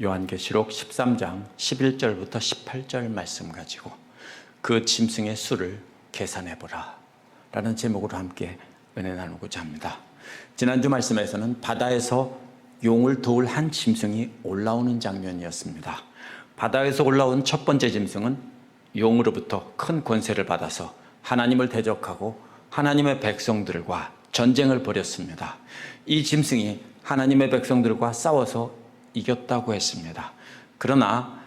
요한계시록 13장 11절부터 18절 말씀 가지고 그 짐승의 수를 계산해보라 라는 제목으로 함께 은혜 나누고자 합니다. 지난주 말씀에서는 바다에서 용을 도울 한 짐승이 올라오는 장면이었습니다. 바다에서 올라온 첫 번째 짐승은 용으로부터 큰 권세를 받아서 하나님을 대적하고 하나님의 백성들과 전쟁을 벌였습니다. 이 짐승이 하나님의 백성들과 싸워서 이겼다고 했습니다. 그러나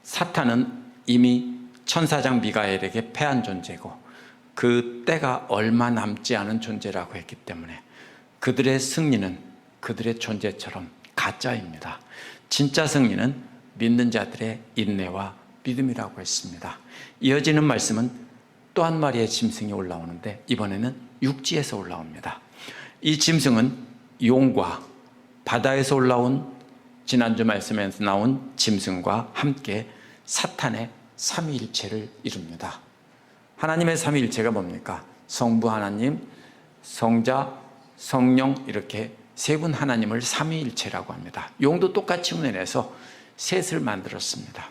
사탄은 이미 천사장 미가엘에게 패한 존재고 그 때가 얼마 남지 않은 존재라고 했기 때문에 그들의 승리는 그들의 존재처럼 가짜입니다. 진짜 승리는 믿는 자들의 인내와 믿음이라고 했습니다. 이어지는 말씀은 또 한 마리의 짐승이 올라오는데 이번에는 육지에서 올라옵니다. 이 짐승은 용과 바다에서 올라온 지난주 말씀에서 나온 짐승과 함께 사탄의 삼위일체를 이룹니다. 하나님의 삼위일체가 뭡니까? 성부 하나님, 성자, 성령 이렇게 세 분 하나님을 삼위일체라고 합니다. 용도 똑같이 운해내서 셋을 만들었습니다.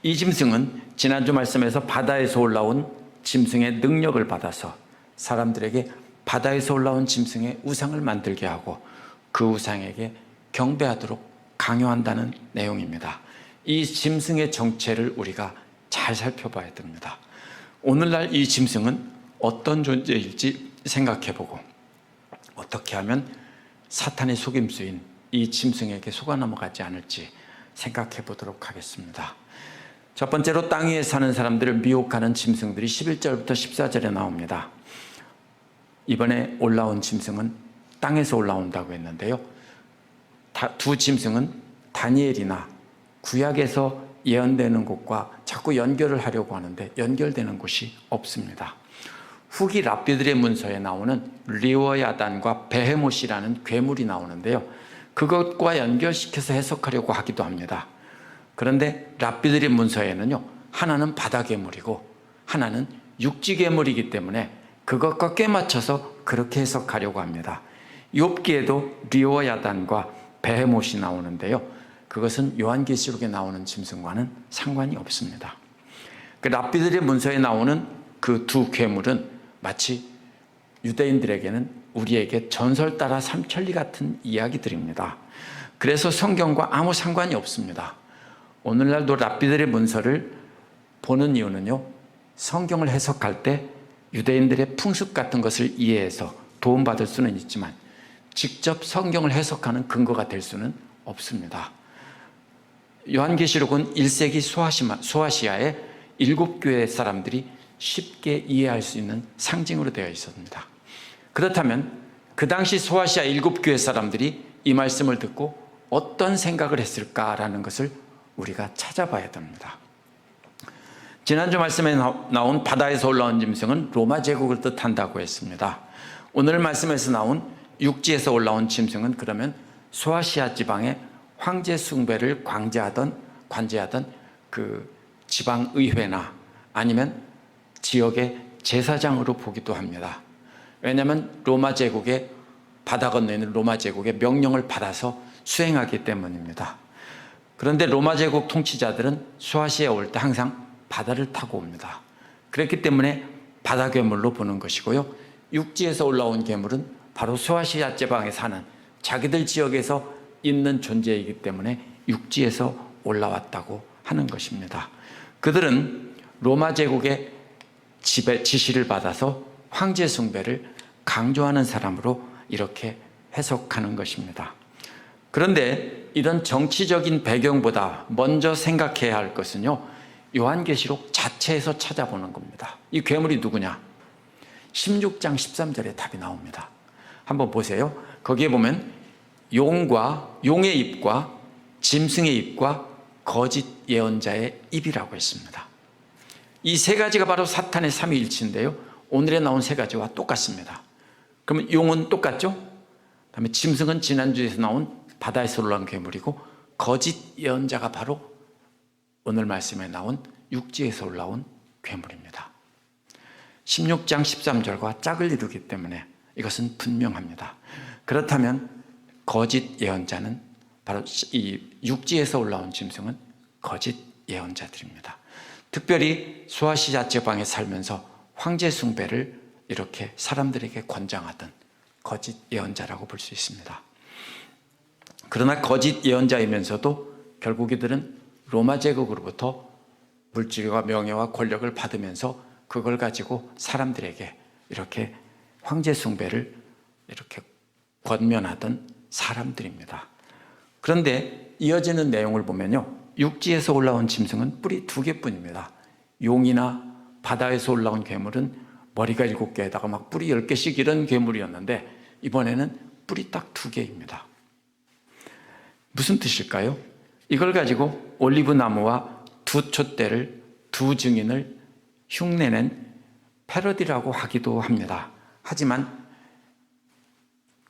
이 짐승은 지난주 말씀에서 바다에서 올라온 짐승의 능력을 받아서 사람들에게 바다에서 올라온 짐승의 우상을 만들게 하고 그 우상에게 경배하도록 강요한다는 내용입니다. 이 짐승의 정체를 우리가 잘 살펴봐야 됩니다. 오늘날 이 짐승은 어떤 존재일지 생각해보고 어떻게 하면 사탄의 속임수인 이 짐승에게 속아 넘어가지 않을지 생각해 보도록 하겠습니다. 첫 번째로 땅 위에 사는 사람들을 미혹하는 짐승들이 11절부터 14절에 나옵니다. 이번에 올라온 짐승은 땅에서 올라온다고 했는데요. 두 짐승은 다니엘이나 구약에서 예언되는 곳과 자꾸 연결을 하려고 하는데 연결되는 곳이 없습니다. 후기 랍비들의 문서에 나오는 리워야단과 베헤못이라는 괴물이 나오는데요. 그것과 연결시켜서 해석하려고 하기도 합니다. 그런데 랍비들의 문서에는요, 하나는 바다 괴물이고 하나는 육지 괴물이기 때문에 그것과 꿰맞춰서 그렇게 해석하려고 합니다. 욥기에도 리워야단과 베헤못이 나오는데요. 그것은 요한계시록에 나오는 짐승과는 상관이 없습니다. 그 랍비들의 문서에 나오는 그 두 괴물은 마치 유대인들에게는 우리에게 전설 따라 삼천리 같은 이야기들입니다. 그래서 성경과 아무 상관이 없습니다. 오늘날도 랍비들의 문서를 보는 이유는요, 성경을 해석할 때 유대인들의 풍습 같은 것을 이해해서 도움받을 수는 있지만 직접 성경을 해석하는 근거가 될 수는 없습니다. 요한계시록은 1세기 소아시아의 7교회 사람들이 쉽게 이해할 수 있는 상징으로 되어 있었습니다. 그렇다면 그 당시 소아시아 7교회 사람들이 이 말씀을 듣고 어떤 생각을 했을까라는 것을 우리가 찾아봐야 됩니다. 지난주 말씀에 나온 바다에서 올라온 짐승은 로마 제국을 뜻한다고 했습니다. 오늘 말씀에서 나온 육지에서 올라온 짐승은 그러면 소아시아 지방의 황제 숭배를 관제하던 그 지방의회나 아니면 지역의 제사장으로 보기도 합니다. 왜냐하면 로마 제국의 바다 건너에 있는 로마 제국의 명령을 받아서 수행하기 때문입니다. 그런데 로마 제국 통치자들은 소아시아에 올 때 항상 바다를 타고 옵니다. 그렇기 때문에 바다 괴물로 보는 것이고요. 육지에서 올라온 괴물은 바로 소아시아 지방에 사는 자기들 지역에서 있는 존재이기 때문에 육지에서 올라왔다고 하는 것입니다. 그들은 로마 제국의 지시를 받아서 황제 숭배를 강조하는 사람으로 이렇게 해석하는 것입니다. 그런데 이런 정치적인 배경보다 먼저 생각해야 할 것은요, 요한계시록 자체에서 찾아보는 겁니다. 이 괴물이 누구냐? 16장 13절에 답이 나옵니다. 한번 보세요. 거기에 보면 용의 입과 짐승의 입과 거짓 예언자의 입이라고 했습니다. 이 세 가지가 바로 사탄의 삼위일체인데요. 오늘에 나온 세 가지와 똑같습니다. 그러면 용은 똑같죠? 그다음에 짐승은 지난주에서 나온 바다에서 올라온 괴물이고 거짓 예언자가 바로 오늘 말씀에 나온 육지에서 올라온 괴물입니다. 16장 13절과 짝을 이루기 때문에 이것은 분명합니다. 그렇다면 거짓 예언자는 바로 이 육지에서 올라온 짐승은 거짓 예언자들입니다. 특별히 수아시아 지방에 살면서 황제 숭배를 이렇게 사람들에게 권장하던 거짓 예언자라고 볼 수 있습니다. 그러나 거짓 예언자이면서도 결국 이들은 로마 제국으로부터 물질과 명예와 권력을 받으면서 그걸 가지고 사람들에게 이렇게 황제 숭배를 이렇게 권면하던 사람들입니다. 그런데 이어지는 내용을 보면요, 육지에서 올라온 짐승은 뿔이 2개뿐입니다. 용이나 바다에서 올라온 괴물은 머리가 7개에다가 막 뿔이 10개씩 이런 괴물이었는데 이번에는 뿔이 딱 2개입니다. 무슨 뜻일까요? 이걸 가지고 올리브 나무와 2 촛대를 2 증인을 흉내낸 패러디라고 하기도 합니다. 하지만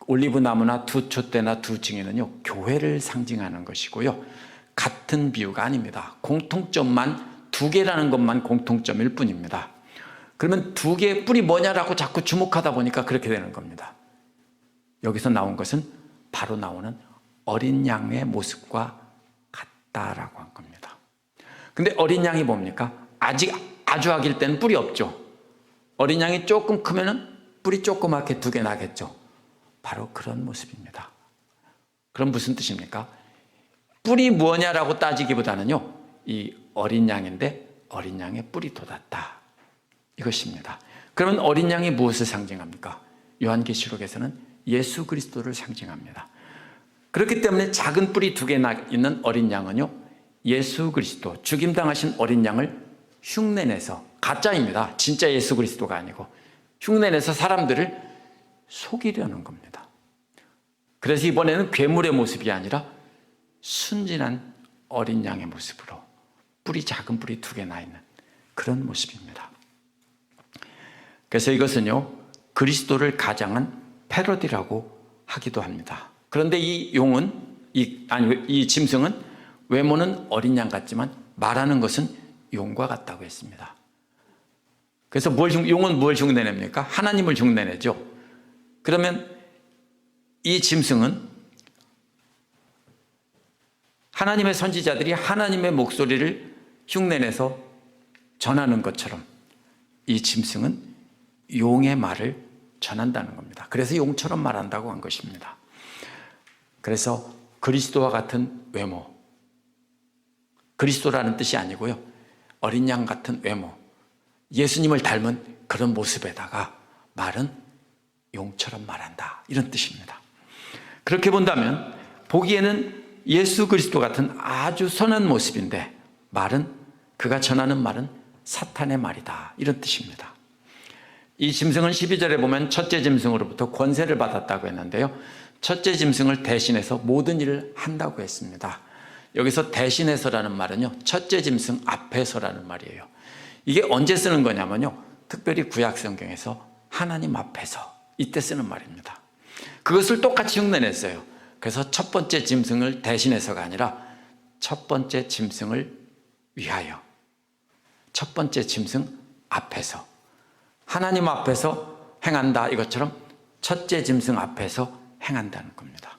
올리브 나무나 2 촛대나 2 증인은요, 교회를 상징하는 것이고요, 같은 비유가 아닙니다. 공통점만 2개라는 것만 공통점일 뿐입니다. 그러면 2개의 뿔이 뭐냐라고 자꾸 주목하다 보니까 그렇게 되는 겁니다. 여기서 나온 것은 바로 나오는 어린 양의 모습과 같다라고 한 겁니다. 근데 어린 양이 뭡니까? 아직 아주 아기일 때는 뿔이 없죠. 어린 양이 조금 크면은 뿔이 조그맣게 2개 나겠죠. 바로 그런 모습입니다. 그럼 무슨 뜻입니까? 뿔이 뭐냐라고 따지기보다는요, 이 어린 양인데 어린 양의 뿔이 돋았다, 이것입니다. 그러면 어린 양이 무엇을 상징합니까? 요한계시록에서는 예수 그리스도를 상징합니다. 그렇기 때문에 작은 뿔이 2개 있는 어린 양은요, 예수 그리스도, 죽임당하신 어린 양을 흉내내서, 가짜입니다. 진짜 예수 그리스도가 아니고 흉내내서 사람들을 속이려는 겁니다. 그래서 이번에는 괴물의 모습이 아니라 순진한 어린 양의 모습으로 작은 뿔이 2개 나 있는 그런 모습입니다. 그래서 이것은요, 그리스도를 가장한 패러디라고 하기도 합니다. 그런데 이 용은, 이 짐승은 외모는 어린 양 같지만 말하는 것은 용과 같다고 했습니다. 그래서 용은 뭘 흉내냅니까? 하나님을 흉내내죠. 그러면 이 짐승은 하나님의 선지자들이 하나님의 목소리를 흉내내서 전하는 것처럼 이 짐승은 용의 말을 전한다는 겁니다. 그래서 용처럼 말한다고 한 것입니다. 그래서 그리스도와 같은 외모, 그리스도라는 뜻이 아니고요, 어린 양 같은 외모, 예수님을 닮은 그런 모습에다가 말은 용처럼 말한다, 이런 뜻입니다. 그렇게 본다면 보기에는 예수 그리스도 같은 아주 선한 모습인데 그가 전하는 말은 사탄의 말이다, 이런 뜻입니다. 이 짐승은 12절에 보면 첫째 짐승으로부터 권세를 받았다고 했는데요, 첫째 짐승을 대신해서 모든 일을 한다고 했습니다. 여기서 대신해서라는 말은요, 첫째 짐승 앞에서라는 말이에요. 이게 언제 쓰는 거냐면요, 특별히 구약 성경에서 하나님 앞에서, 이때 쓰는 말입니다. 그것을 똑같이 흉내냈어요. 그래서 첫 번째 짐승을 대신해서가 아니라 첫 번째 짐승을 위하여, 첫 번째 짐승 앞에서, 하나님 앞에서 행한다, 이것처럼 첫째 짐승 앞에서 행한다는 겁니다.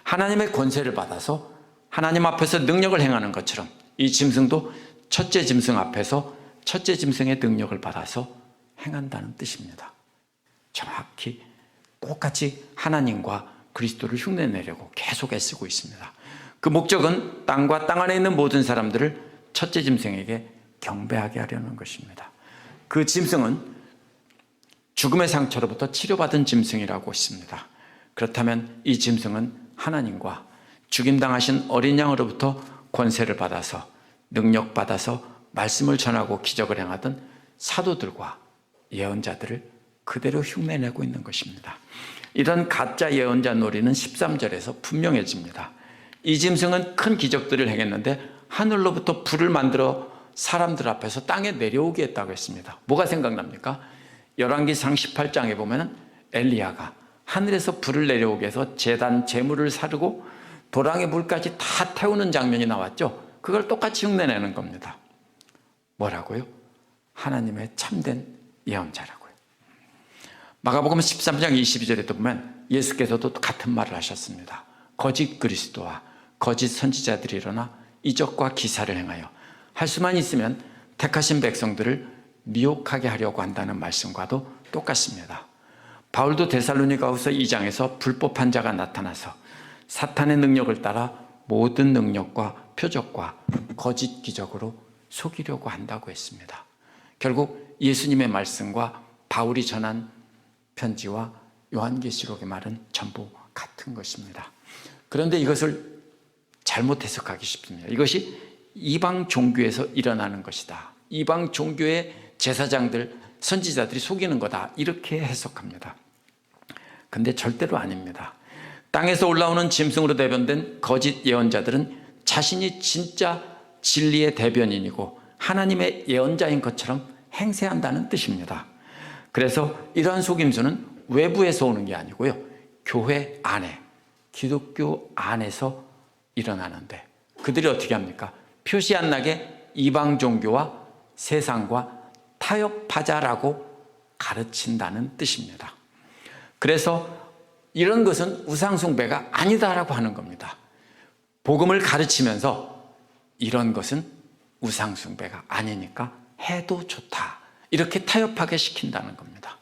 하나님의 권세를 받아서 하나님 앞에서 능력을 행하는 것처럼 이 짐승도 첫째 짐승 앞에서 첫째 짐승의 능력을 받아서 행한다는 뜻입니다. 정확히 똑같이 하나님과 그리스도를 흉내내려고 계속 애쓰고 있습니다. 그 목적은 땅과 땅 안에 있는 모든 사람들을 첫째 짐승에게 경배하게 하려는 것입니다. 그 짐승은 죽음의 상처로부터 치료받은 짐승이라고 했습니다. 그렇다면 이 짐승은 하나님과 죽임당하신 어린 양으로부터 권세를 받아서, 능력받아서 말씀을 전하고 기적을 행하던 사도들과 예언자들을 그대로 흉내내고 있는 것입니다. 이런 가짜 예언자 놀이는 13절에서 분명해집니다. 이 짐승은 큰 기적들을 행했는데 하늘로부터 불을 만들어 사람들 앞에서 땅에 내려오게 했다고 했습니다. 뭐가 생각납니까? 열왕기상 18장에 보면 엘리야가 하늘에서 불을 내려오게 해서 제단, 제물을 사르고 도랑의 물까지 다 태우는 장면이 나왔죠. 그걸 똑같이 흉내내는 겁니다. 뭐라고요? 하나님의 참된 예언자라고요. 마가복음 13장 22절에 또 보면 예수께서도 같은 말을 하셨습니다. 거짓 그리스도와 거짓 선지자들이 일어나 이적과 기사를 행하여 할 수만 있으면 택하신 백성들을 미혹하게 하려고 한다는 말씀과도 똑같습니다. 바울도 데살로니가후서 2장에서 불법한 자가 나타나서 사탄의 능력을 따라 모든 능력과 표적과 거짓 기적으로 속이려고 한다고 했습니다. 결국 예수님의 말씀과 바울이 전한 편지와 요한계시록의 말은 전부 같은 것입니다. 그런데 이것을 잘못 해석하기 쉽습니다. 이것이 이방 종교에서 일어나는 것이다. 이방 종교의 제사장들, 선지자들이 속이는 거다. 이렇게 해석합니다. 근데 절대로 아닙니다. 땅에서 올라오는 짐승으로 대변된 거짓 예언자들은 자신이 진짜 진리의 대변인이고 하나님의 예언자인 것처럼 행세한다는 뜻입니다. 그래서 이러한 속임수는 외부에서 오는 게 아니고요, 교회 안에, 기독교 안에서 일어나는데 그들이 어떻게 합니까? 표시 안 나게 이방 종교와 세상과 타협하자라고 가르친다는 뜻입니다. 그래서 이런 것은 우상숭배가 아니다라고 하는 겁니다. 복음을 가르치면서 이런 것은 우상숭배가 아니니까 해도 좋다, 이렇게 타협하게 시킨다는 겁니다.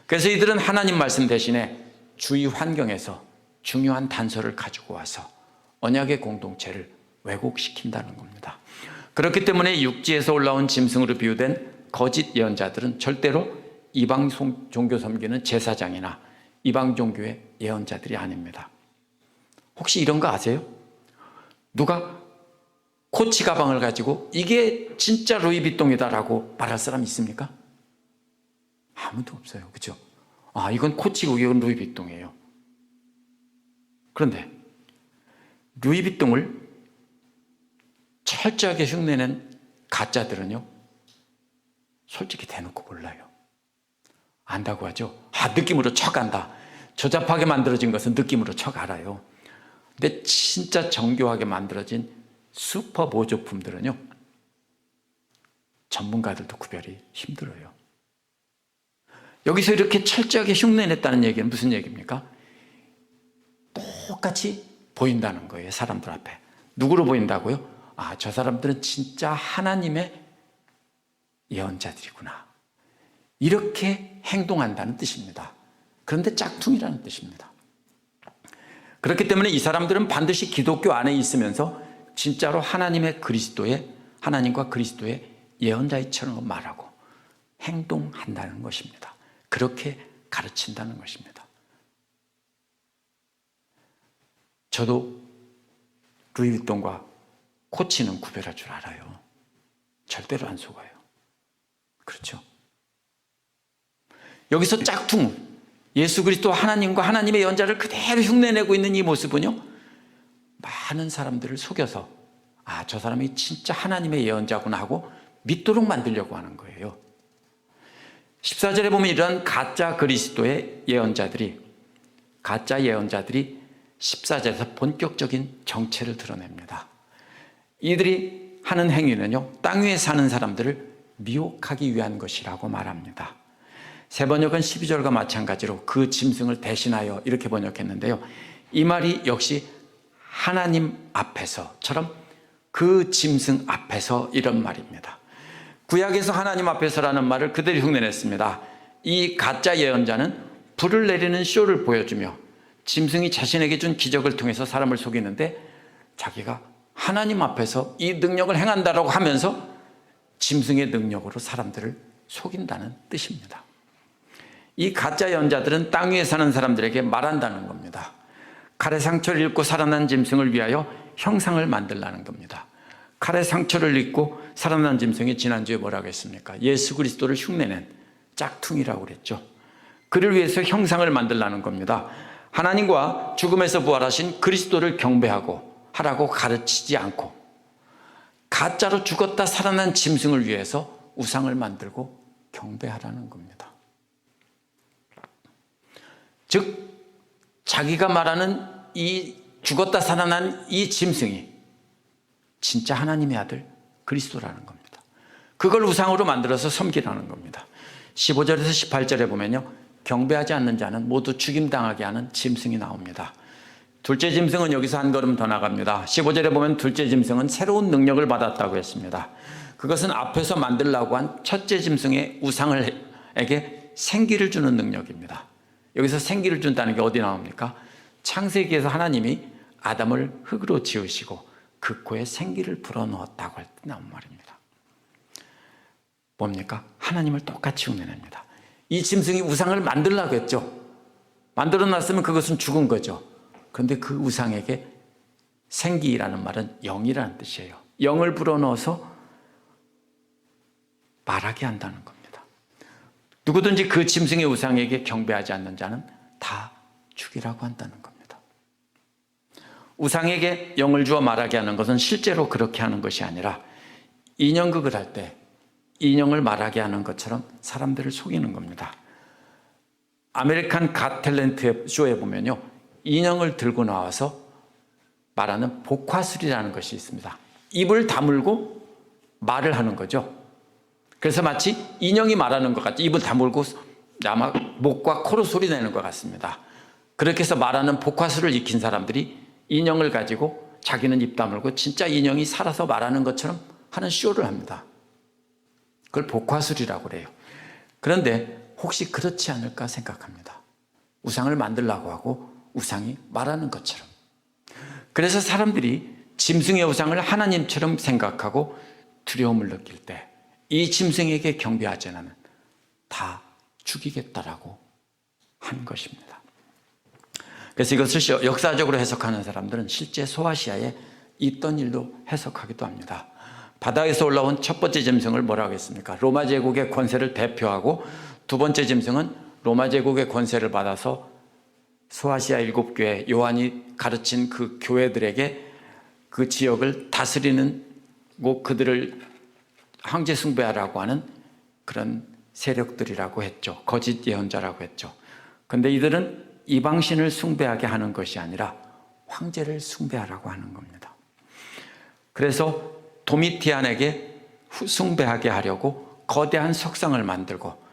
그래서 이들은 하나님 말씀 대신에 주위 환경에서 중요한 단서를 가지고 와서 언약의 공동체를 왜곡시킨다는 겁니다. 그렇기 때문에 육지에서 올라온 짐승으로 비유된 거짓 예언자들은 절대로 이방 종교 섬기는 제사장이나 이방 종교의 예언자들이 아닙니다. 혹시 이런 거 아세요? 누가 코치 가방을 가지고 이게 진짜 루이비통이다라고 말할 사람 있습니까? 아무도 없어요. 그렇죠? 아, 이건 코치고 이건 루이비통이에요. 그런데 루이비통을 철저하게 흉내낸 가짜들은요, 솔직히 대놓고 몰라요. 안다고 하죠. 아, 느낌으로 척 안다. 조잡하게 만들어진 것은 느낌으로 척 알아요. 근데 진짜 정교하게 만들어진 슈퍼 모조품들은요, 전문가들도 구별이 힘들어요. 여기서 이렇게 철저하게 흉내냈다는 얘기는 무슨 얘기입니까? 똑같이 보인다는 거예요. 사람들 앞에. 누구로 보인다고요? 아, 저 사람들은 진짜 하나님의 예언자들이구나, 이렇게 행동한다는 뜻입니다. 그런데 짝퉁이라는 뜻입니다. 그렇기 때문에 이 사람들은 반드시 기독교 안에 있으면서 진짜로 하나님과 그리스도의 예언자처럼 말하고 행동한다는 것입니다. 그렇게 가르친다는 것입니다. 저도 루이비통과 코치는 구별할 줄 알아요. 절대로 안 속아요. 그렇죠? 여기서 짝퉁, 예수 그리스도 하나님과 하나님의 예언자를 그대로 흉내내고 있는 이 모습은요, 많은 사람들을 속여서 아, 저 사람이 진짜 하나님의 예언자구나 하고 믿도록 만들려고 하는 거예요. 14절에 보면 이런 가짜 그리스도의 가짜 예언자들이 14절에서 본격적인 정체를 드러냅니다. 이들이 하는 행위는요, 땅 위에 사는 사람들을 미혹하기 위한 것이라고 말합니다. 새 번역은 12절과 마찬가지로 그 짐승을 대신하여 이렇게 번역했는데요, 이 말이 역시 하나님 앞에서처럼 그 짐승 앞에서 이런 말입니다. 구약에서 하나님 앞에서라는 말을 그대로 흉내냈습니다. 이 가짜 예언자는 불을 내리는 쇼를 보여주며 짐승이 자신에게 준 기적을 통해서 사람을 속이는데 자기가 하나님 앞에서 이 능력을 행한다라고 하면서 짐승의 능력으로 사람들을 속인다는 뜻입니다. 이 가짜 예언자들은 땅 위에 사는 사람들에게 말한다는 겁니다. 칼의 상처를 입고 살아난 짐승을 위하여 형상을 만들라는 겁니다. 칼의 상처를 입고 살아난 짐승이 지난주에 뭐라고 했습니까? 예수 그리스도를 흉내낸 짝퉁이라고 그랬죠. 그를 위해서 형상을 만들라는 겁니다. 하나님과 죽음에서 부활하신 그리스도를 경배하고 하라고 가르치지 않고 가짜로 죽었다 살아난 짐승을 위해서 우상을 만들고 경배하라는 겁니다. 즉 자기가 말하는 이 죽었다 살아난 이 짐승이 진짜 하나님의 아들 그리스도라는 겁니다. 그걸 우상으로 만들어서 섬기라는 겁니다. 15절에서 18절에 보면요, 경배하지 않는 자는 모두 죽임당하게 하는 짐승이 나옵니다. 둘째 짐승은 여기서 한 걸음 더 나갑니다. 15절에 보면 둘째 짐승은 새로운 능력을 받았다고 했습니다. 그것은 앞에서 만들려고 한 첫째 짐승의 우상에게 생기를 주는 능력입니다. 여기서 생기를 준다는 게 어디 나옵니까? 창세기에서 하나님이 아담을 흙으로 지으시고 그 코에 생기를 불어넣었다고 할 때 나온 말입니다. 뭡니까? 하나님을 똑같이 흉내냅니다. 이 짐승이 우상을 만들려고 했죠. 만들어놨으면 그것은 죽은 거죠. 그런데 그 우상에게 생기라는 말은 영이라는 뜻이에요. 영을 불어넣어서 말하게 한다는 겁니다. 누구든지 그 짐승의 우상에게 경배하지 않는 자는 다 죽이라고 한다는 겁니다. 우상에게 영을 주어 말하게 하는 것은 실제로 그렇게 하는 것이 아니라 인형극을 할 때 인형을 말하게 하는 것처럼 사람들을 속이는 겁니다. 아메리칸 갓 탤런트 쇼에 보면요, 인형을 들고 나와서 말하는 복화술이라는 것이 있습니다. 입을 다물고 말을 하는 거죠. 그래서 마치 인형이 말하는 것 같이 입을 다물고 아마 목과 코로 소리 내는 것 같습니다. 그렇게 해서 말하는 복화술을 익힌 사람들이 인형을 가지고 자기는 입 다물고 진짜 인형이 살아서 말하는 것처럼 하는 쇼를 합니다. 그걸 복화술이라고 그래요. 그런데 혹시 그렇지 않을까 생각합니다. 우상을 만들려고 하고 우상이 말하는 것처럼. 그래서 사람들이 짐승의 우상을 하나님처럼 생각하고 두려움을 느낄 때 이 짐승에게 경배하지 않으면 다 죽이겠다라고 한 것입니다. 그래서 이것을 역사적으로 해석하는 사람들은 실제 소아시아에 있던 일도 해석하기도 합니다. 바다에서 올라온 첫 번째 짐승을 뭐라고 했습니까? 로마 제국의 권세를 대표하고 두 번째 짐승은 로마 제국의 권세를 받아서 소아시아 7교회, 요한이 가르친 그 교회들에게 그 지역을 다스리는 그들을 황제 숭배하라고 하는 그런 세력들이라고 했죠. 거짓 예언자라고 했죠. 그런데 이들은 이방신을 숭배하게 하는 것이 아니라 황제를 숭배하라고 하는 겁니다. 그래서 도미티안에게 숭배하게 하려고 거대한 석상을 만들고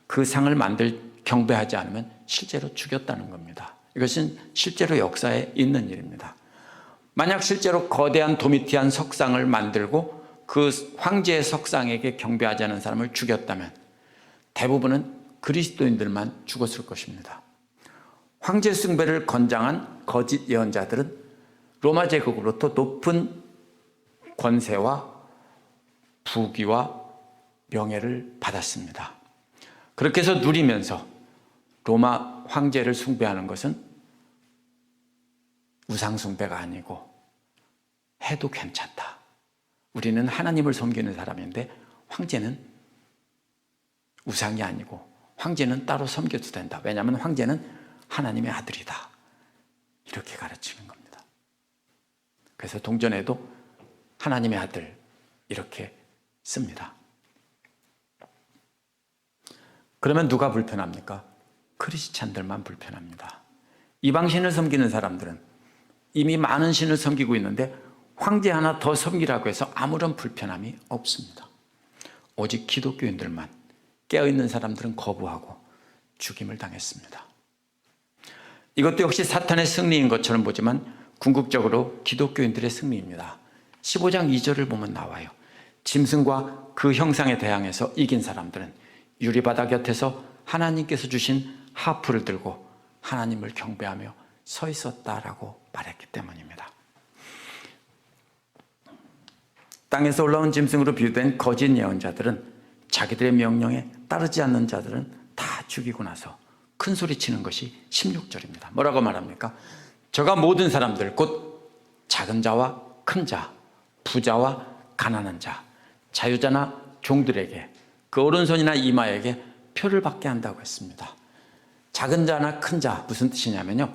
그 상을 경배하지 않으면 실제로 죽였다는 겁니다. 이것은 실제로 역사에 있는 일입니다. 만약 실제로 거대한 도미티안 석상을 만들고 그 황제의 석상에게 경배하지 않은 사람을 죽였다면 대부분은 그리스도인들만 죽었을 것입니다. 황제 숭배를 권장한 거짓 예언자들은 로마 제국으로부터 높은 권세와 부귀와 명예를 받았습니다. 그렇게 해서 누리면서 로마 황제를 숭배하는 것은 우상 숭배가 아니고 해도 괜찮다. 우리는 하나님을 섬기는 사람인데 황제는 우상이 아니고 황제는 따로 섬겨도 된다. 왜냐하면 황제는 하나님의 아들이다. 이렇게 가르치는 겁니다. 그래서 동전에도 하나님의 아들 이렇게 씁니다. 그러면 누가 불편합니까? 크리스찬들만 불편합니다. 이방신을 섬기는 사람들은 이미 많은 신을 섬기고 있는데 황제 하나 더 섬기라고 해서 아무런 불편함이 없습니다. 오직 기독교인들만, 깨어있는 사람들은 거부하고 죽임을 당했습니다. 이것도 역시 사탄의 승리인 것처럼 보지만 궁극적으로 기독교인들의 승리입니다. 15장 2절을 보면 나와요. 짐승과 그 형상에 대항해서 이긴 사람들은 유리바다 곁에서 하나님께서 주신 하프를 들고 하나님을 경배하며 서 있었다라고 말했기 때문입니다. 땅에서 올라온 짐승으로 비유된 거짓 예언자들은 자기들의 명령에 따르지 않는 자들은 다 죽이고 나서 큰 소리 치는 것이 16절입니다. 뭐라고 말합니까? 저가 모든 사람들 곧 작은 자와 큰 자, 부자와 가난한 자, 자유자나 종들에게 그 오른손이나 이마에게 표를 받게 한다고 했습니다. 작은 자나 큰 자 무슨 뜻이냐면요,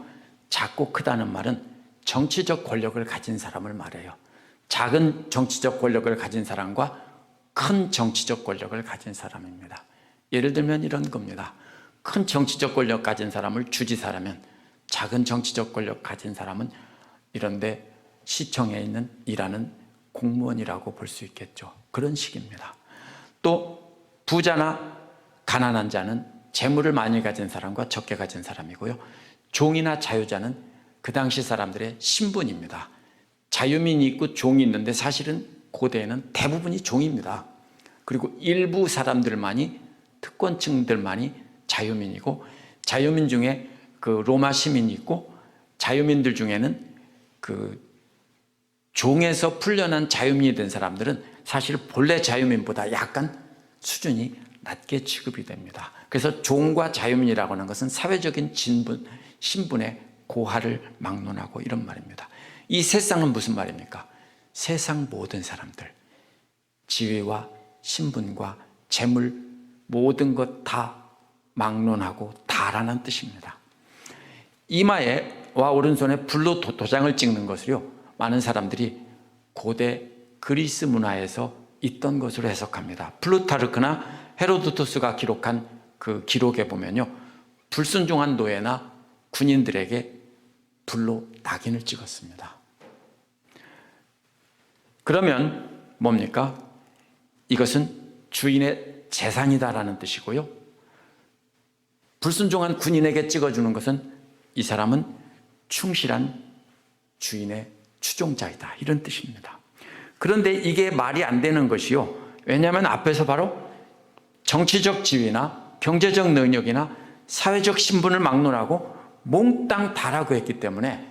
작고 크다는 말은 정치적 권력을 가진 사람을 말해요. 작은 정치적 권력을 가진 사람과 큰 정치적 권력을 가진 사람입니다. 예를 들면 이런 겁니다. 큰 정치적 권력 가진 사람을 주지사라면 작은 정치적 권력 가진 사람은 이런데 시청에 있는 일하는 공무원이라고 볼 수 있겠죠. 그런 식입니다. 또 부자나 가난한 자는 재물을 많이 가진 사람과 적게 가진 사람이고요. 종이나 자유자는 그 당시 사람들의 신분입니다. 자유민이 있고 종이 있는데 사실은 고대에는 대부분이 종입니다. 그리고 일부 사람들만이, 특권층들만이 자유민이고, 자유민 중에 그 로마 시민이 있고, 자유민들 중에는 그 종에서 풀려난 자유민이 된 사람들은 사실 본래 자유민보다 약간 수준이 낮게 취급이 됩니다. 그래서 종과 자유민이라고 하는 것은 사회적인 신분의 고하를 막론하고 이런 말입니다. 이 세상은 무슨 말입니까? 세상 모든 사람들, 지위와 신분과 재물 모든 것 다 막론하고 다라는 뜻입니다. 이마에와 오른손에 불로 도장을 찍는 것을요, 많은 사람들이 고대 그리스 문화에서 있던 것으로 해석합니다. 플루타르크나 헤로도토스가 기록한 그 기록에 보면요, 불순종한 노예나 군인들에게 불로 낙인을 찍었습니다. 그러면 뭡니까? 이것은 주인의 재산이다라는 뜻이고요, 불순종한 군인에게 찍어주는 것은 이 사람은 충실한 주인의 추종자이다, 이런 뜻입니다. 그런데 이게 말이 안 되는 것이요, 왜냐하면 앞에서 바로 정치적 지위나 경제적 능력이나 사회적 신분을 막론하고 몽땅 다라고 했기 때문에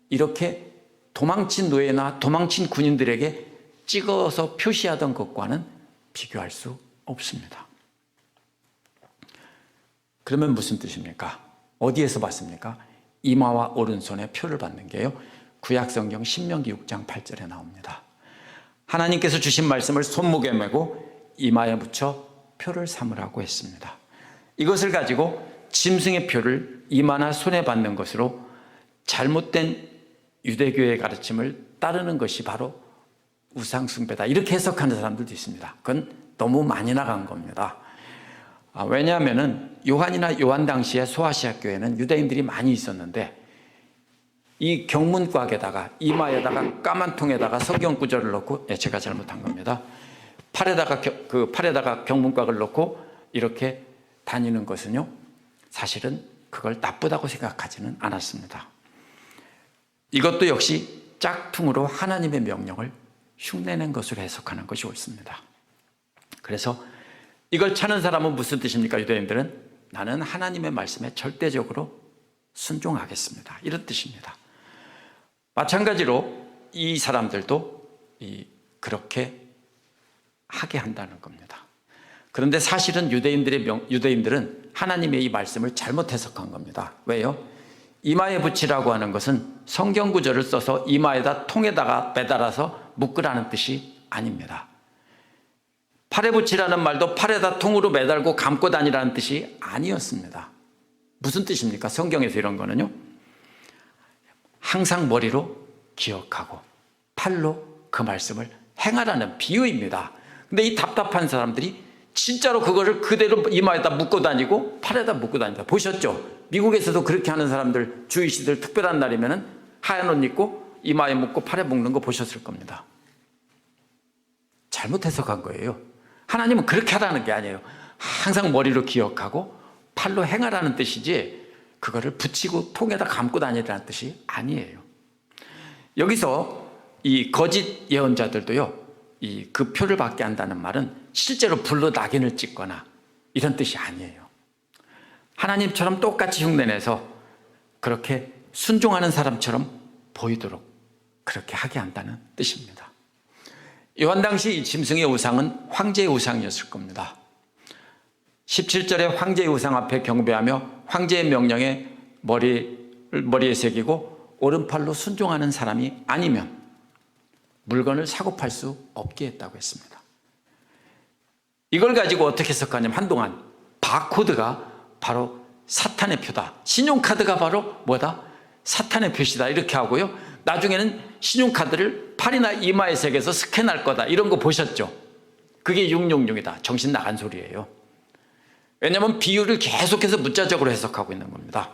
이렇게 도망친 노예나 도망친 군인들에게 찍어서 표시하던 것과는 비교할 수 없습니다. 그러면 무슨 뜻입니까? 어디에서 봤습니까? 이마와 오른손에 표를 받는 게요, 구약성경 신명기 6장 8절에 나옵니다. 하나님께서 주신 말씀을 손목에 메고 이마에 붙여 표를 삼으라고 했습니다. 이것을 가지고 짐승의 표를 이마나 손에 받는 것으로 잘못된 유대교의 가르침을 따르는 것이 바로 우상숭배다, 이렇게 해석하는 사람들도 있습니다. 그건 너무 많이 나간 겁니다. 왜냐하면 요한이나 요한 당시에 소아시아 교회는 유대인들이 많이 있었는데, 이 경문곽에다가 이마에다가 까만 통에다가 성경 구절을 넣고, 제가 잘못한 겁니다. 팔에다가 경문곽을 넣고 이렇게 다니는 것은요, 사실은 그걸 나쁘다고 생각하지는 않았습니다. 이것도 역시 짝퉁으로 하나님의 명령을 흉내낸 것으로 해석하는 것이 옳습니다. 그래서 이걸 찾는 사람은 무슨 뜻입니까? 유대인들은 나는 하나님의 말씀에 절대적으로 순종하겠습니다, 이런 뜻입니다. 마찬가지로 이 사람들도 그렇게 하게 한다는 겁니다. 그런데 사실은 유대인들은 하나님의 이 말씀을 잘못 해석한 겁니다. 왜요? 이마에 붙이라고 하는 것은 성경 구절을 써서 이마에다 통에다가 매달아서 묶으라는 뜻이 아닙니다. 팔에 붙이라는 말도 팔에다 통으로 매달고 감고 다니라는 뜻이 아니었습니다. 무슨 뜻입니까? 성경에서 이런 거는요, 항상 머리로 기억하고 팔로 그 말씀을 행하라는 비유입니다. 근데 이 답답한 사람들이 진짜로 그거를 그대로 이마에다 묶고 다니고 팔에다 묶고 다니다. 보셨죠? 미국에서도 그렇게 하는 사람들, 주이시들 특별한 날이면은 하얀 옷 입고 이마에 묶고 팔에 묶는 거 보셨을 겁니다. 잘못 해석한 거예요. 하나님은 그렇게 하라는 게 아니에요. 항상 머리로 기억하고 팔로 행하라는 뜻이지, 그거를 붙이고 통에다 감고 다니라는 뜻이 아니에요. 여기서 이 거짓 예언자들도요, 그 표를 받게 한다는 말은 실제로 불로 낙인을 찍거나 이런 뜻이 아니에요. 하나님처럼 똑같이 흉내내서 그렇게 순종하는 사람처럼 보이도록 그렇게 하게 한다는 뜻입니다. 요한 당시 이 짐승의 우상은 황제의 우상이었을 겁니다. 17절에 황제의 우상 앞에 경배하며 황제의 명령에 머리에 새기고 오른팔로 순종하는 사람이 아니면 물건을 사고 팔 수 없게 했다고 했습니다. 이걸 가지고 어떻게 해석하냐면, 한동안 바코드가 바로 사탄의 표다, 신용카드가 바로 뭐다? 사탄의 표시다, 이렇게 하고요, 나중에는 신용카드를 팔이나 이마에 새겨서 스캔할 거다, 이런 거 보셨죠? 그게 666이다. 정신 나간 소리예요. 왜냐하면 비유를 계속해서 문자적으로 해석하고 있는 겁니다.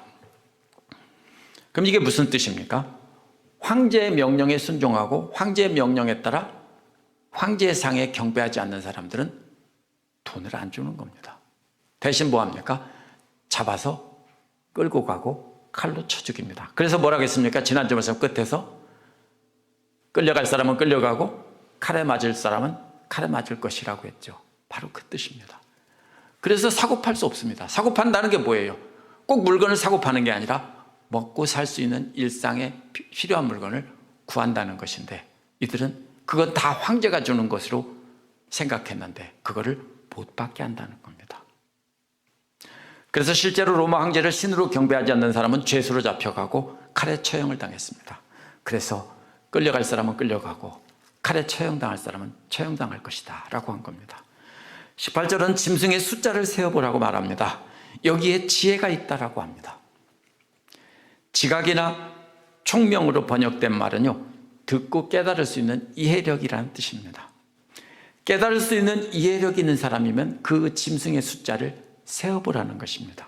그럼 이게 무슨 뜻입니까? 황제의 명령에 순종하고 황제의 명령에 따라 황제의 상에 경배하지 않는 사람들은 돈을 안 주는 겁니다. 대신 뭐 합니까? 잡아서 끌고 가고 칼로 쳐 죽입니다. 그래서 뭐라고 했습니까? 지난주 말씀 끝에서 끌려갈 사람은 끌려가고 칼에 맞을 사람은 칼에 맞을 것이라고 했죠. 바로 그 뜻입니다. 그래서 사고 팔 수 없습니다. 사고 판다는 게 뭐예요? 꼭 물건을 사고 파는 게 아니라 먹고 살 수 있는 일상에 필요한 물건을 구한다는 것인데, 이들은 그건 다 황제가 주는 것으로 생각했는데 그거를 못 받게 한다는 겁니다. 그래서 실제로 로마 황제를 신으로 경배하지 않는 사람은 죄수로 잡혀가고 칼에 처형을 당했습니다. 그래서 끌려갈 사람은 끌려가고 칼에 처형당할 사람은 처형당할 것이다 라고 한 겁니다. 18절은 짐승의 숫자를 세어보라고 말합니다. 여기에 지혜가 있다라고 합니다. 지각이나 총명으로 번역된 말은요, 듣고 깨달을 수 있는 이해력이라는 뜻입니다. 깨달을 수 있는 이해력이 있는 사람이면 그 짐승의 숫자를 세어보라는 것입니다.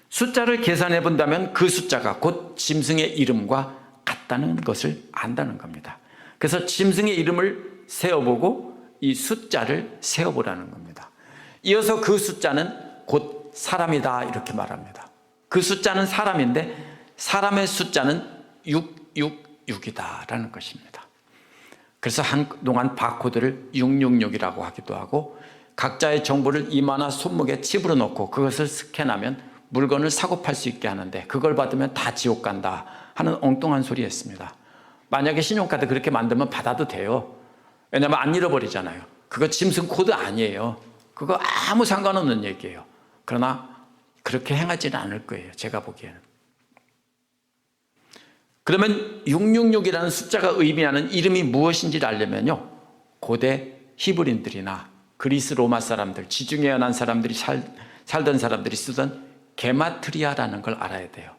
숫자를 계산해 본다면 그 숫자가 곧 짐승의 이름과 같다는 것을 안다는 겁니다. 그래서 짐승의 이름을 세어보고 이 숫자를 세어보라는 겁니다. 이어서 그 숫자는 곧 사람이다 이렇게 말합니다. 그 숫자는 사람인데 사람의 숫자는 666이다라는 것입니다. 그래서 한동안 바코드를 666이라고 하기도 하고, 각자의 정보를 이마나 손목에 칩으로 넣고 그것을 스캔하면 물건을 사고 팔 수 있게 하는데, 그걸 받으면 다 지옥 간다 하는 엉뚱한 소리 했습니다. 만약에 신용카드 그렇게 만들면 받아도 돼요. 왜냐하면 안 잃어버리잖아요. 그거 짐승 코드 아니에요. 그거 아무 상관없는 얘기예요. 그러나 그렇게 행하지는 않을 거예요, 제가 보기에는. 그러면 666이라는 숫자가 의미하는 이름이 무엇인지를 알려면요, 고대 히브리인들이나 그리스 로마 사람들, 지중해 연안 사람들이 살던 사람들이 쓰던 게마트리아라는 걸 알아야 돼요.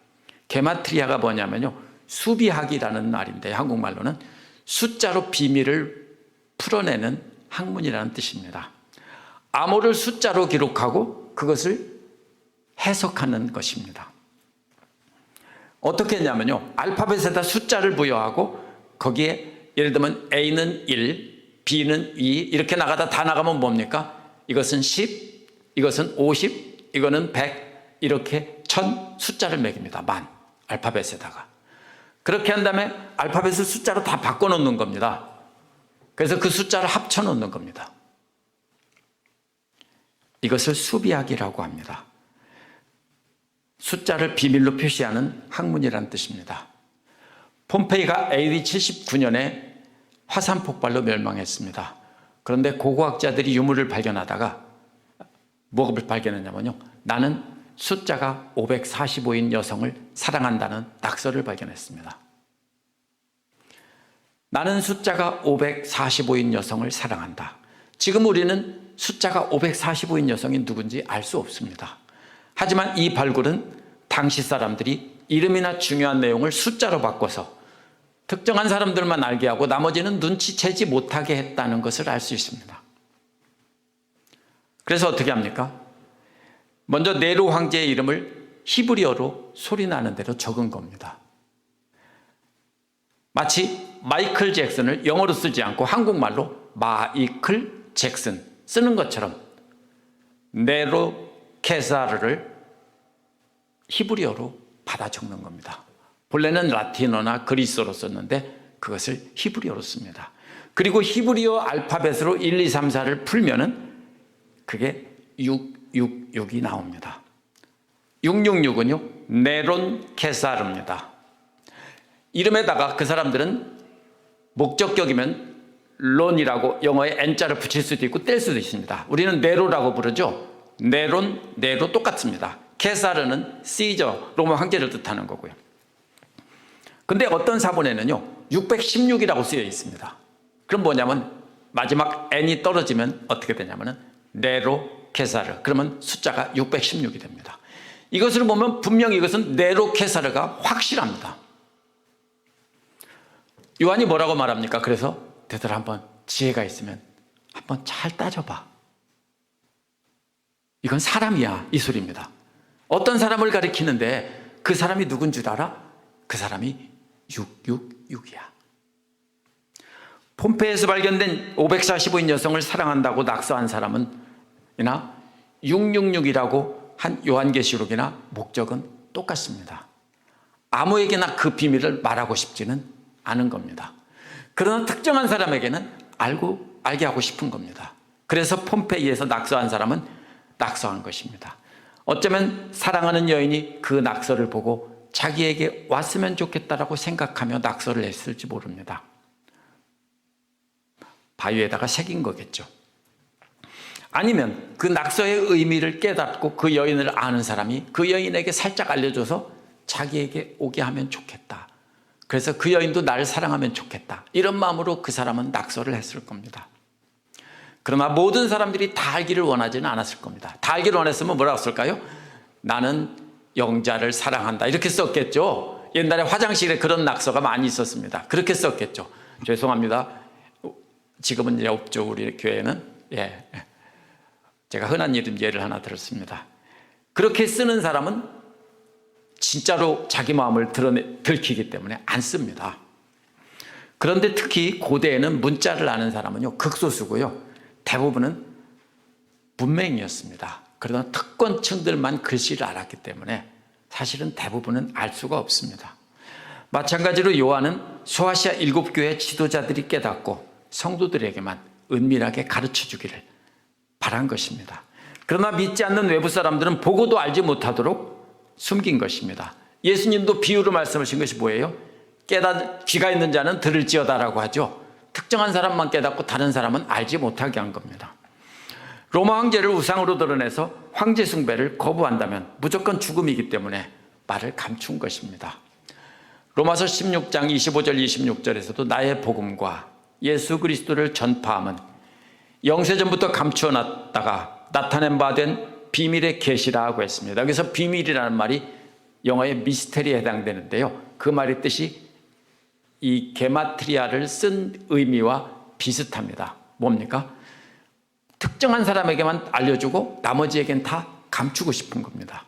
게마트리아가 뭐냐면요, 수비학이라는 말인데 한국말로는 숫자로 비밀을 풀어내는 학문이라는 뜻입니다. 암호를 숫자로 기록하고 그것을 해석하는 것입니다. 어떻게 했냐면요, 알파벳에다 숫자를 부여하고 거기에 예를 들면 A는 1, B는 2 이렇게 나가다 다 나가면 뭡니까? 이것은 10, 이것은 50, 이거는 100 이렇게 1000 숫자를 매깁니다. 만 알파벳에다가. 그렇게 한 다음에 알파벳을 숫자로 다 바꿔놓는 겁니다. 그래서 그 숫자를 합쳐놓는 겁니다. 이것을 수비학이라고 합니다. 숫자를 비밀로 표시하는 학문이라는 뜻입니다. 폼페이가 AD 79년에 화산 폭발로 멸망했습니다. 그런데 고고학자들이 유물을 발견하다가 뭐를 발견했냐면요, 나는 숫자가 545인 여성을 사랑한다는 낙서를 발견했습니다. 나는 숫자가 545인 여성을 사랑한다. 지금 우리는 숫자가 545인 여성이 누군지 알 수 없습니다. 하지만 이 발굴은 당시 사람들이 이름이나 중요한 내용을 숫자로 바꿔서 특정한 사람들만 알게 하고 나머지는 눈치채지 못하게 했다는 것을 알 수 있습니다. 그래서 어떻게 합니까? 먼저 네로 황제의 이름을 히브리어로 소리나는 대로 적은 겁니다. 마치 마이클 잭슨을 영어로 쓰지 않고 한국말로 마이클 잭슨 쓰는 것처럼 네로 케사르를 히브리어로 받아 적는 겁니다. 본래는 라틴어나 그리스어로 썼는데 그것을 히브리어로 씁니다. 그리고 히브리어 알파벳으로 1, 2, 3, 4를 풀면은 그게 666이 나옵니다. 666은요, 네론 케사르입니다. 이름에다가 그 사람들은 목적격이면 론이라고 영어에 N자를 붙일 수도 있고 뗄 수도 있습니다. 우리는 네로라고 부르죠. 네론, 네로 똑같습니다. 케사르는 시저, 로마 황제를 뜻하는 거고요. 근데 어떤 사본에는요 616이라고 쓰여 있습니다. 그럼 뭐냐면 마지막 n이 떨어지면 어떻게 되냐면은 네로 케사르, 그러면 숫자가 616이 됩니다. 이것을 보면 분명히 이것은 네로 케사르가 확실합니다. 요한이 뭐라고 말합니까? 그래서 대들 한번 지혜가 있으면 한번 잘 따져봐. 이건 사람이야, 이 소리입니다. 어떤 사람을 가리키는데 그 사람이 누군 줄 알아? 그 사람이 666이야. 폼페이에서 발견된 545인 여성을 사랑한다고 낙서한 사람은 이나 666이라고 한 요한계시록이나 목적은 똑같습니다. 아무에게나 그 비밀을 말하고 싶지는 않은 겁니다. 그러나 특정한 사람에게는 알게 하고 싶은 겁니다. 그래서 폼페이에서 낙서한 사람은 낙서한 것입니다. 어쩌면 사랑하는 여인이 그 낙서를 보고 자기에게 왔으면 좋겠다라고 생각하며 낙서를 했을지 모릅니다. 바위에다가 새긴 거겠죠. 아니면 그 낙서의 의미를 깨닫고 그 여인을 아는 사람이 그 여인에게 살짝 알려줘서 자기에게 오게 하면 좋겠다. 그래서 그 여인도 나를 사랑하면 좋겠다. 이런 마음으로 그 사람은 낙서를 했을 겁니다. 그러나 모든 사람들이 다 알기를 원하지는 않았을 겁니다. 다 알기를 원했으면 뭐라고 쓸까요? 나는 영자를 사랑한다. 이렇게 썼겠죠. 옛날에 화장실에 그런 낙서가 많이 있었습니다. 그렇게 썼겠죠. 죄송합니다. 지금은 이제 없죠. 우리 교회는. 예. 제가 흔한 예를 하나 들었습니다. 그렇게 쓰는 사람은 진짜로 자기 마음을 들키기 때문에 안 씁니다. 그런데 특히 고대에는 문자를 아는 사람은요, 극소수고요. 대부분은 문맹이었습니다. 그러나 특권층들만 글씨를 알았기 때문에 사실은 대부분은 알 수가 없습니다. 마찬가지로 요한은 소아시아 7교회 지도자들이 깨닫고 성도들에게만 은밀하게 가르쳐 주기를 바란 것입니다. 그러나 믿지 않는 외부 사람들은 보고도 알지 못하도록 숨긴 것입니다. 예수님도 비유로 말씀하신 것이 뭐예요? 귀가 있는 자는 들을지어다라고 하죠. 특정한 사람만 깨닫고 다른 사람은 알지 못하게 한 겁니다. 로마 황제를 우상으로 드러내서 황제 숭배를 거부한다면 무조건 죽음이기 때문에 말을 감춘 것입니다. 로마서 16장 25절 26절에서도 나의 복음과 예수 그리스도를 전파함은 영세전부터 감추어놨다가 나타낸 바 된 비밀의 계시라고 했습니다. 여기서 비밀이라는 말이 영어의 미스테리에 해당되는데요. 그 말의 뜻이 이 게마트리아를 쓴 의미와 비슷합니다. 뭡니까? 특정한 사람에게만 알려주고 나머지에겐 다 감추고 싶은 겁니다.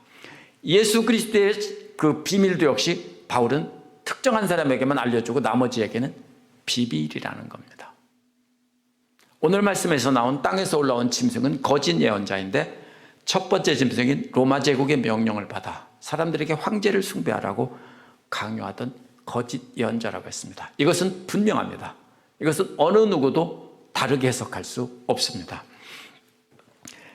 예수 그리스도의 그 비밀도 역시 바울은 특정한 사람에게만 알려주고 나머지에게는 비밀이라는 겁니다. 오늘 말씀에서 나온 땅에서 올라온 짐승은 거짓 예언자인데 첫 번째 짐승인 로마 제국의 명령을 받아 사람들에게 황제를 숭배하라고 강요하던 거짓 예언자라고 했습니다. 이것은 분명합니다. 이것은 어느 누구도 다르게 해석할 수 없습니다.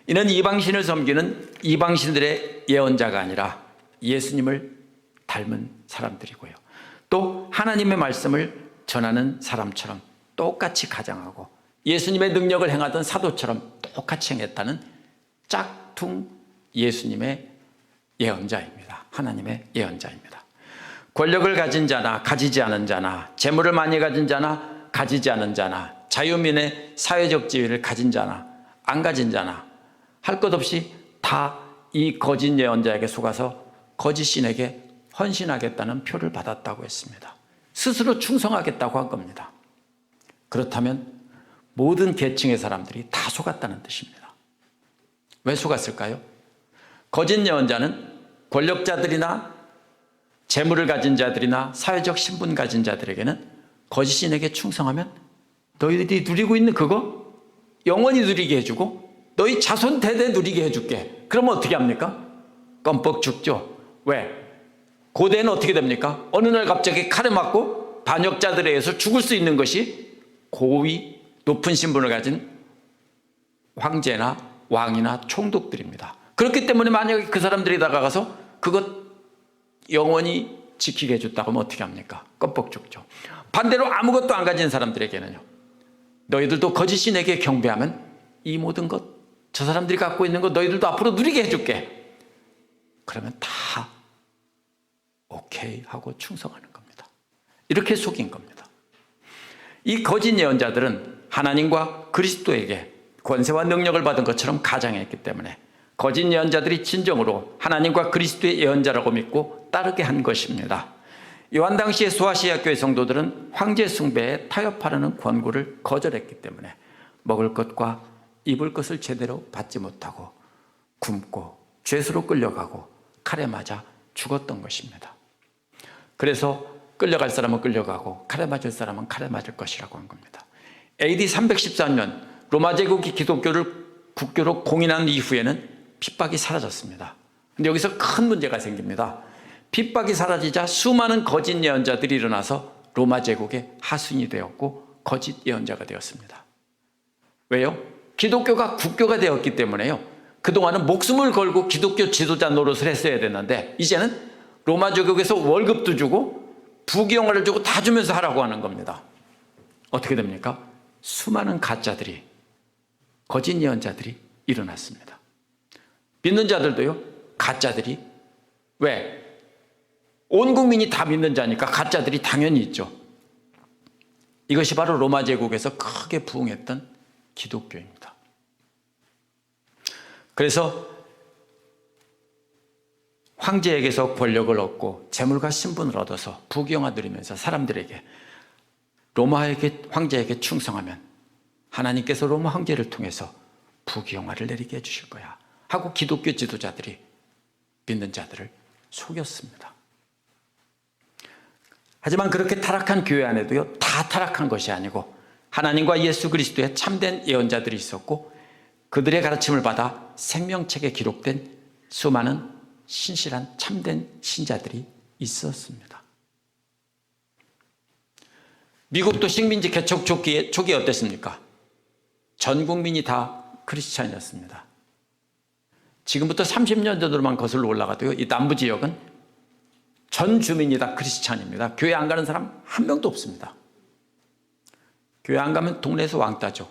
이는 이방신을 섬기는 이방신들의 예언자가 아니라 예수님을 닮은 사람들이고요. 또 하나님의 말씀을 전하는 사람처럼 똑같이 가장하고 예수님의 능력을 행하던 사도처럼 똑같이 행했다는 짝퉁 예수님의 예언자입니다. 하나님의 예언자입니다. 권력을 가진 자나 가지지 않은 자나 재물을 많이 가진 자나 가지지 않은 자나 자유민의 사회적 지위를 가진 자나 안 가진 자나 할 것 없이 다 이 거짓 예언자에게 속아서 거짓 신에게 헌신하겠다는 표를 받았다고 했습니다. 스스로 충성하겠다고 한 겁니다. 그렇다면 모든 계층의 사람들이 다 속았다는 뜻입니다. 왜 속았을까요? 거짓 예언자는 권력자들이나 재물을 가진 자들이나 사회적 신분 가진 자들에게는 거짓 신에게 충성하면 너희들이 누리고 있는 그거 영원히 누리게 해주고 너희 자손 대대 누리게 해줄게. 그러면 어떻게 합니까? 껌뻑 죽죠. 왜? 고대는 어떻게 됩니까? 어느 날 갑자기 칼에 맞고 반역자들에 의해서 죽을 수 있는 것이 고위 높은 신분을 가진 황제나 왕이나 총독들입니다. 그렇기 때문에 만약에 그 사람들이 다가가서 그것 영원히 지키게 해줬다고 하면 어떻게 합니까? 껌뻑 죽죠. 반대로 아무것도 안 가진 사람들에게는요. 너희들도 거짓 신에게 경배하면 이 모든 것, 저 사람들이 갖고 있는 것 너희들도 앞으로 누리게 해줄게. 그러면 다 오케이 하고 충성하는 겁니다. 이렇게 속인 겁니다. 이 거짓 예언자들은 하나님과 그리스도에게 권세와 능력을 받은 것처럼 가장했기 때문에 거짓 예언자들이 진정으로 하나님과 그리스도의 예언자라고 믿고 따르게 한 것입니다. 요한 당시의 소아시아 교회 성도들은 황제 숭배에 타협하려는 권고를 거절했기 때문에 먹을 것과 입을 것을 제대로 받지 못하고 굶고 죄수로 끌려가고 칼에 맞아 죽었던 것입니다. 그래서 끌려갈 사람은 끌려가고 칼에 맞을 사람은 칼에 맞을 것이라고 한 겁니다. AD 314년 로마 제국이 기독교를 국교로 공인한 이후에는 핍박이 사라졌습니다. 근데 여기서 큰 문제가 생깁니다. 핍박이 사라지자 수많은 거짓 예언자들이 일어나서 로마 제국의 하순이 되었고 거짓 예언자가 되었습니다. 왜요? 기독교가 국교가 되었기 때문에요. 그동안은 목숨을 걸고 기독교 지도자 노릇을 했어야 됐는데 이제는 로마 제국에서 월급도 주고 부귀영화를 주고 다 주면서 하라고 하는 겁니다. 어떻게 됩니까? 수많은 가짜들이, 거짓 예언자들이 일어났습니다. 믿는 자들도요, 가짜들이, 왜? 온 국민이 다 믿는 자니까 가짜들이 당연히 있죠. 이것이 바로 로마 제국에서 크게 부흥했던 기독교입니다. 그래서 황제에게서 권력을 얻고 재물과 신분을 얻어서 부귀영화 누리면서 사람들에게 황제에게 충성하면 하나님께서 로마 황제를 통해서 부귀영화를 내리게 해주실 거야 하고 기독교 지도자들이 믿는 자들을 속였습니다. 하지만 그렇게 타락한 교회 안에도요, 다 타락한 것이 아니고 하나님과 예수 그리스도의 참된 예언자들이 있었고 그들의 가르침을 받아 생명책에 기록된 수많은 신실한 참된 신자들이 있었습니다. 미국도 식민지 개척 초기에 어땠습니까? 전 국민이 다 크리스찬이었습니다. 지금부터 30년 전으로만 거슬러 올라가도요, 이 남부 지역은 전 주민이 다 크리스찬입니다. 교회 안 가는 사람 한 명도 없습니다. 교회 안 가면 동네에서 왕따죠.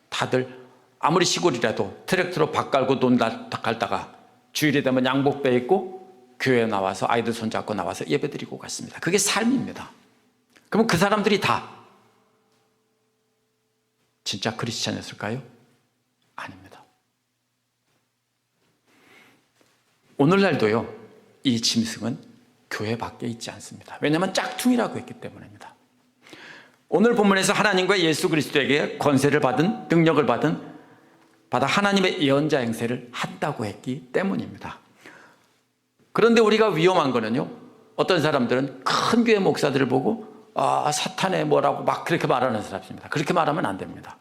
다들 아무리 시골이라도 트랙터로 밭 갈고 돈 갈다가 주일이 되면 양복배 입고 교회에 나와서 아이들 손잡고 나와서 예배드리고 갔습니다. 그게 삶입니다. 그럼 그 사람들이 다 진짜 크리스찬이었을까요? 아닙니다. 오늘날도요, 이 짐승은 교회 밖에 있지 않습니다. 왜냐하면 짝퉁이라고 했기 때문입니다. 오늘 본문에서 하나님과 예수 그리스도에게 권세를 받은, 능력을 받아 하나님의 예언자 행세를 한다고 했기 때문입니다. 그런데 우리가 위험한 거는요, 어떤 사람들은 큰 교회 목사들을 보고 사탄의 뭐라고 막 그렇게 말하는 사람입니다. 그렇게 말하면 안 됩니다.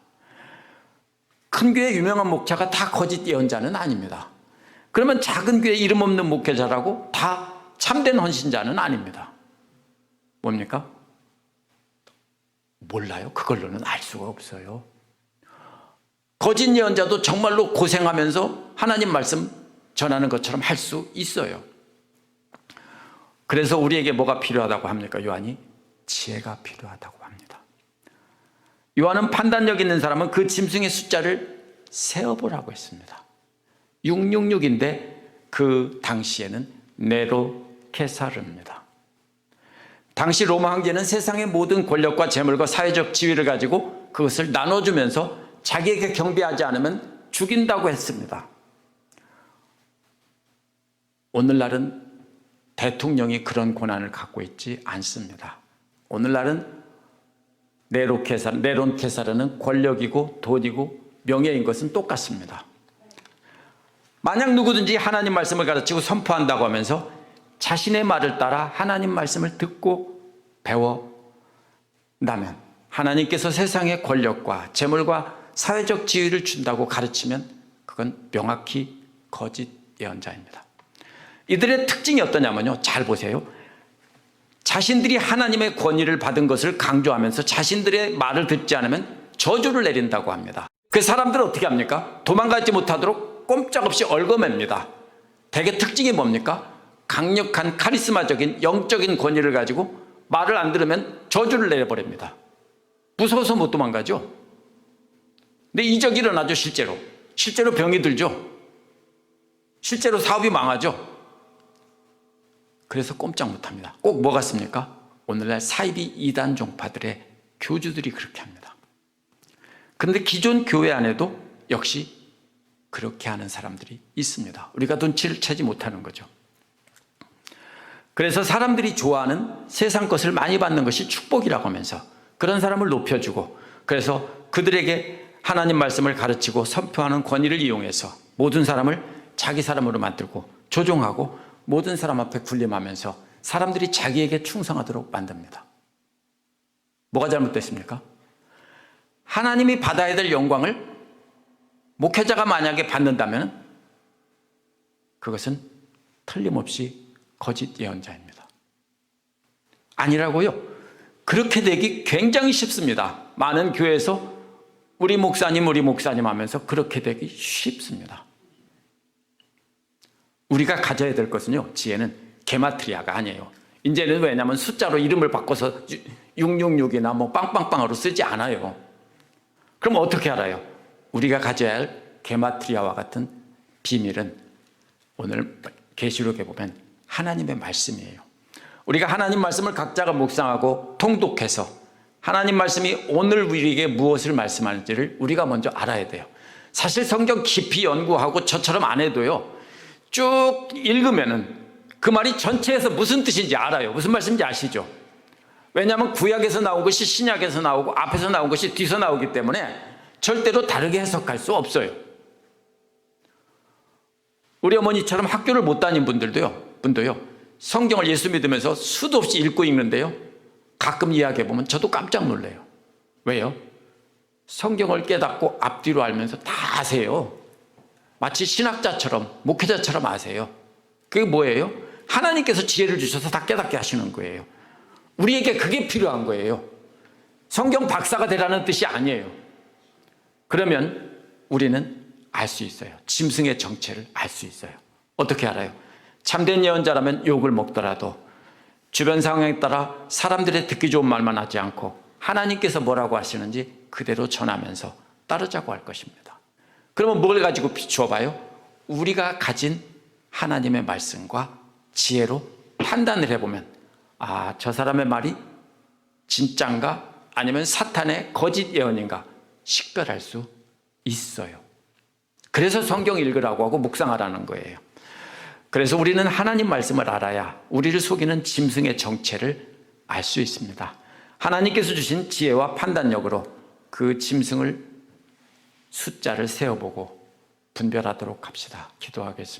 큰 교회 유명한 목사가 다 거짓 예언자는 아닙니다. 그러면 작은 교회 이름 없는 목회자라고 다 참된 헌신자는 아닙니다. 뭡니까? 몰라요. 그걸로는 알 수가 없어요. 거짓 예언자도 정말로 고생하면서 하나님 말씀 전하는 것처럼 할 수 있어요. 그래서 우리에게 뭐가 필요하다고 합니까? 요한이 지혜가 필요하다고 합니다. 요한은 판단력 있는 사람은 그 짐승의 숫자를 세어보라고 했습니다. 666인데 그 당시에는 네로 케사르입니다. 당시 로마 황제는 세상의 모든 권력과 재물과 사회적 지위를 가지고 그것을 나눠주면서 자기에게 경배하지 않으면 죽인다고 했습니다. 오늘날은 대통령이 그런 권한을 갖고 있지 않습니다. 오늘날은 네론 케사르는 권력이고 돈이고 명예인 것은 똑같습니다. 만약 누구든지 하나님 말씀을 가르치고 선포한다고 하면서 자신의 말을 따라 하나님 말씀을 듣고 배워나면 하나님께서 세상의 권력과 재물과 사회적 지위를 준다고 가르치면 그건 명확히 거짓 예언자입니다. 이들의 특징이 어떠냐면요, 잘 보세요. 자신들이 하나님의 권위를 받은 것을 강조하면서 자신들의 말을 듣지 않으면 저주를 내린다고 합니다. 그 사람들은 어떻게 합니까? 도망가지 못하도록 꼼짝없이 얽어맵니다. 대개 특징이 뭡니까? 강력한 카리스마적인 영적인 권위를 가지고 말을 안 들으면 저주를 내려버립니다. 무서워서 못 도망가죠. 근데 이적이 일어나죠. 실제로 병이 들죠. 실제로 사업이 망하죠. 그래서 꼼짝 못합니다. 꼭 뭐 같습니까? 오늘날 사이비 이단 종파들의 교주들이 그렇게 합니다. 그런데 기존 교회 안에도 역시 그렇게 하는 사람들이 있습니다. 우리가 눈치를 채지 못하는 거죠. 그래서 사람들이 좋아하는 세상 것을 많이 받는 것이 축복이라고 하면서 그런 사람을 높여주고, 그래서 그들에게 하나님 말씀을 가르치고 선포하는 권위를 이용해서 모든 사람을 자기 사람으로 만들고 조종하고 모든 사람 앞에 군림하면서 사람들이 자기에게 충성하도록 만듭니다. 뭐가 잘못됐습니까? 하나님이 받아야 될 영광을 목회자가 만약에 받는다면 그것은 틀림없이 거짓 예언자입니다. 아니라고요? 그렇게 되기 굉장히 쉽습니다. 많은 교회에서 우리 목사님 하면서 그렇게 되기 쉽습니다. 우리가 가져야 될 것은요, 지혜는 게마트리아가 아니에요. 이제는 왜냐하면 숫자로 이름을 바꿔서 666이나 뭐 빵빵빵으로 쓰지 않아요. 그럼 어떻게 알아요? 우리가 가져야 할 게마트리아와 같은 비밀은 오늘 계시록에 보면 하나님의 말씀이에요. 우리가 하나님 말씀을 각자가 묵상하고 통독해서 하나님 말씀이 오늘 우리에게 무엇을 말씀하는지를 우리가 먼저 알아야 돼요. 사실 성경 깊이 연구하고 저처럼 안 해도요, 쭉 읽으면은 그 말이 전체에서 무슨 뜻인지 알아요. 무슨 말씀인지 아시죠? 왜냐하면 구약에서 나온 것이 신약에서 나오고 앞에서 나온 것이 뒤에서 나오기 때문에 절대로 다르게 해석할 수 없어요. 우리 어머니처럼 학교를 못 다닌 분도요 성경을 예수 믿으면서 수도 없이 읽고 읽는데요, 가끔 이야기해보면 저도 깜짝 놀래요. 왜요? 성경을 깨닫고 앞뒤로 알면서 다 아세요. 마치 신학자처럼 목회자처럼 아세요. 그게 뭐예요? 하나님께서 지혜를 주셔서 다 깨닫게 하시는 거예요. 우리에게 그게 필요한 거예요. 성경 박사가 되라는 뜻이 아니에요. 그러면 우리는 알 수 있어요. 짐승의 정체를 알 수 있어요. 어떻게 알아요? 참된 예언자라면 욕을 먹더라도 주변 상황에 따라 사람들의 듣기 좋은 말만 하지 않고 하나님께서 뭐라고 하시는지 그대로 전하면서 따르자고 할 것입니다. 그러면 뭘 가지고 비추어 봐요? 우리가 가진 하나님의 말씀과 지혜로 판단을 해보면, 아, 저 사람의 말이 진짠가 아니면 사탄의 거짓 예언인가 식별할 수 있어요. 그래서 성경 읽으라고 하고 묵상하라는 거예요. 그래서 우리는 하나님 말씀을 알아야 우리를 속이는 짐승의 정체를 알 수 있습니다. 하나님께서 주신 지혜와 판단력으로 그 짐승을 숫자를 세어보고 분별하도록 합시다. 기도하겠습니다.